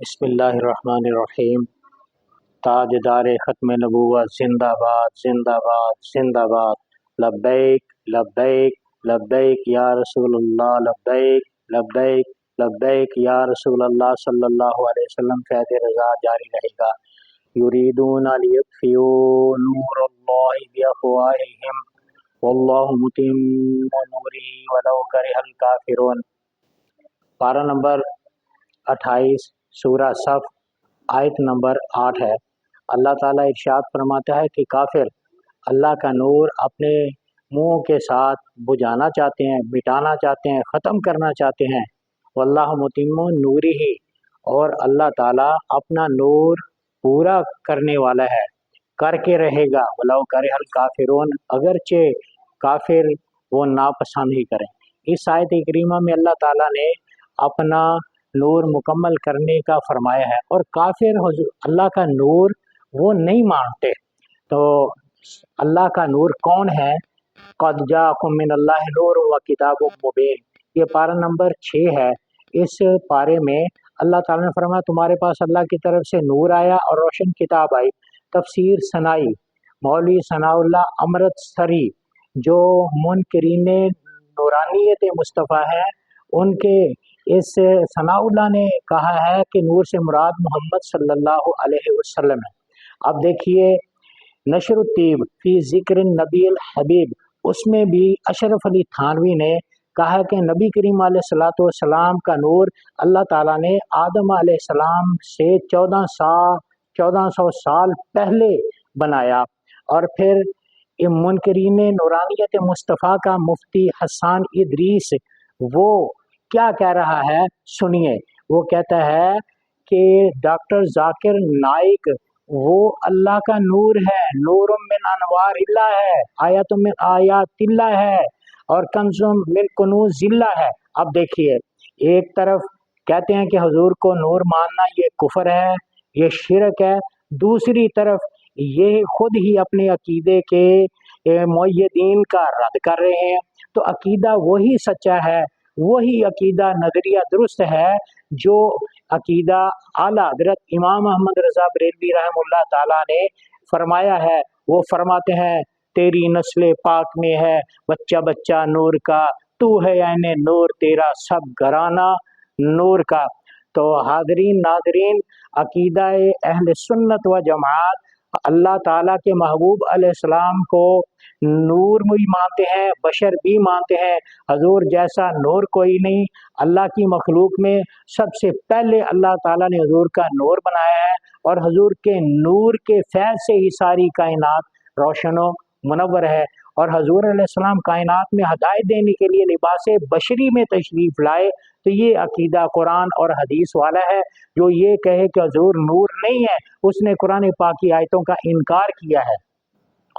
بسم اللہ الرحمن الرحیم۔ تاجدار ختم نبوت زندہ باد زندہ باد زندہ باد۔ لبیک لبیک لبیک یا رسول اللہ، لبیک لبیک لبیک یا رسول اللہ صلی اللہ علیہ وسلم۔ فیض رضا جاری رہے گا۔ یریدون لیطفئوا نور اللہ بافواہہم واللہ متم نورہ ولو کرہ الکافرون۔ پارہ نمبر 28 سورہ صف آیت نمبر 8 ہے۔ اللہ تعالیٰ ارشاد فرماتا ہے کہ کافر اللہ کا نور اپنے منہ کے ساتھ بجھانا چاہتے ہیں، مٹانا چاہتے ہیں، ختم کرنا چاہتے ہیں۔ واللہ متم نورہ، اور اللہ تعالیٰ اپنا نور پورا کرنے والا ہے، کر کے رہے گا۔ ولو کرہ الکافرون، اگرچہ کافر وہ ناپسند ہی کریں۔ اس آیت کریمہ میں اللہ تعالیٰ نے اپنا نور مکمل کرنے کا فرمایا ہے، اور کافر اللہ کا نور وہ نہیں مانتے۔ تو اللہ کا نور کون ہے؟ قد جاءکم من اللہ نور و کتاب مبین، یہ پارہ نمبر 6 ہے۔ اس پارے میں اللہ تعالیٰ نے فرمایا تمہارے پاس اللہ کی طرف سے نور آیا اور روشن کتاب آئی۔ تفسیر ثنائی مولوی ثناء اللہ امرتسری جو منکرین نورانیت مصطفیٰ ہیں، ان کے اس ثناء اللہ نے کہا ہے کہ نور سے مراد محمد صلی اللہ علیہ وسلم ہے۔ اب دیکھیے نشر الطیب فی ذکر النبی الحبیب، اس میں بھی اشرف علی تھانوی نے کہا کہ نبی کریم علیہ السلام کا نور اللہ تعالیٰ نے آدم علیہ السلام سے 1400 سال پہلے بنایا۔ اور پھر منکرین نورانیت مصطفیٰ کا مفتی حسان ادریس وہ کیا کہہ رہا ہے سنیے۔ وہ کہتا ہے کہ ڈاکٹر ذاکر نائک وہ اللہ کا نور ہے، نور من انوار اللہ ہے، آیات من آیات اللہ ہے، اور کنز من کنوز اللہ ہے۔ اب دیکھیے ایک طرف کہتے ہیں کہ حضور کو نور ماننا یہ کفر ہے، یہ شرک ہے، دوسری طرف یہ خود ہی اپنے عقیدے کے مؤیدین کا رد کر رہے ہیں۔ تو عقیدہ وہی سچا ہے، وہی عقیدہ نظریہ درست ہے جو عقیدہ اعلیٰ حضرت امام محمد رضا بریلوی رحمہ اللہ تعالیٰ نے فرمایا ہے۔ وہ فرماتے ہیں تیری نسل پاک میں ہے بچہ بچہ نور کا، تو ہے عین نور تیرا سب گھرانہ نور کا۔ تو حاضرین ناظرین، عقیدہ اہل سنت و جماعت اللہ تعالیٰ کے محبوب علیہ السلام کو نور بھی مانتے ہیں، بشر بھی مانتے ہیں۔ حضور جیسا نور کوئی نہیں۔ اللہ کی مخلوق میں سب سے پہلے اللہ تعالیٰ نے حضور کا نور بنایا ہے، اور حضور کے نور کے فیض سے ہی ساری کائنات روشن و منور ہے۔ اور حضور علیہ السلام کائنات میں ہدایت دینے کے لیے لباس بشری میں تشریف لائے۔ تو یہ عقیدہ قرآن اور حدیث والا ہے۔ جو یہ کہے کہ حضور نور نہیں ہے، اس نے قرآن پاک کی آیتوں کا انکار کیا ہے۔